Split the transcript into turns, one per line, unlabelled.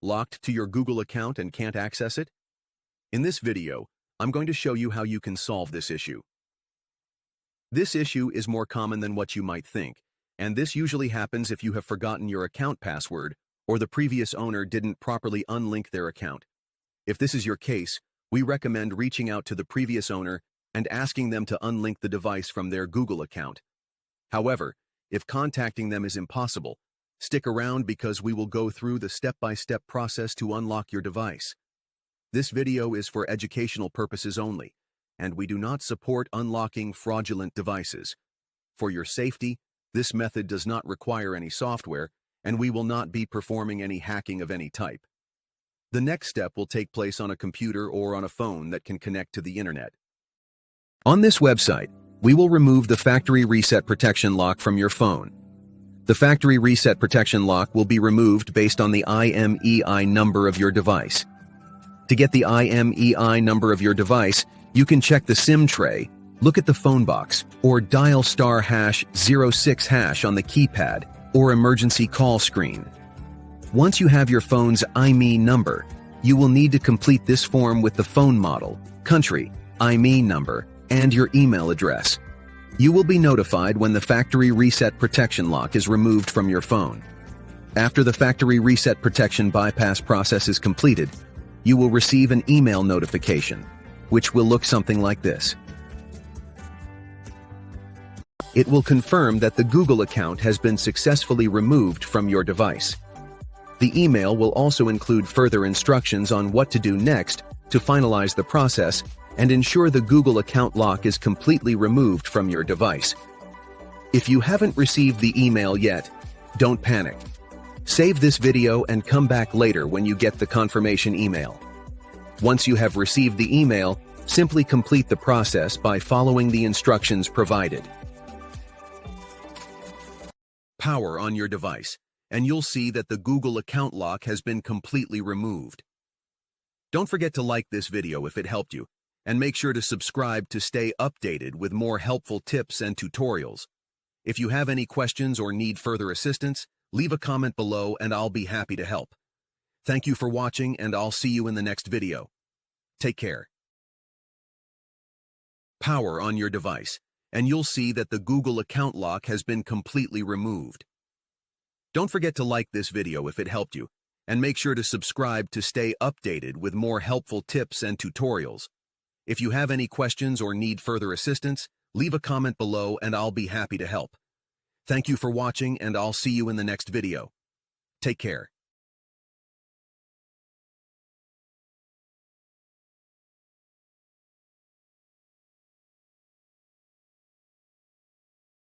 Locked to your Google account and can't access it? In this video, I'm going to show you how you can solve this issue. This issue is more common than what you might think, and this usually happens if you have forgotten your account password or the previous owner didn't properly unlink their account. If this is your case, we recommend reaching out to the previous owner and asking them to unlink the device from their Google account. However, if contacting them is impossible, stick around because we will go through the step-by-step process to unlock your device. This video is for educational purposes only, and we do not support unlocking fraudulent devices. For your safety, this method does not require any software, and we will not be performing any hacking of any type. The next step will take place on a computer or on a phone that can connect to the internet. On this website, we will remove the factory reset protection lock from your phone. The factory reset protection lock will be removed based on the IMEI number of your device. To get the IMEI number of your device, you can check the SIM tray, look at the phone box, or dial *#06# on the keypad or emergency call screen. Once you have your phone's IMEI number, you will need to complete this form with the phone model, country, IMEI number, and your email address. You will be notified when the factory reset protection lock is removed from your phone. After the factory reset protection bypass process is completed, you will receive an email notification, which will look something like this. It will confirm that the Google account has been successfully removed from your device. The email will also include further instructions on what to do next to finalize the process and ensure the Google account lock is completely removed from your device. If you haven't received the email yet, don't panic. Save this video and come back later when you get the confirmation email. Once you have received the email, simply complete the process by following the instructions provided. Power on your device, and you'll see that the Google account lock has been completely removed. Don't forget to like this video if it helped you, and make sure to subscribe to stay updated with more helpful tips and tutorials. If you have any questions or need further assistance, leave a comment below and I'll be happy to help. Thank you for watching, and I'll see you in the next video. Take care. Power on your device, and you'll see that the Google account lock has been completely removed. Don't forget to like this video if it helped you, and make sure to subscribe to stay updated with more helpful tips and tutorials. If you have any questions or need further assistance, leave a comment below and I'll be happy to help. Thank you for watching, and I'll see you in the next video. Take care.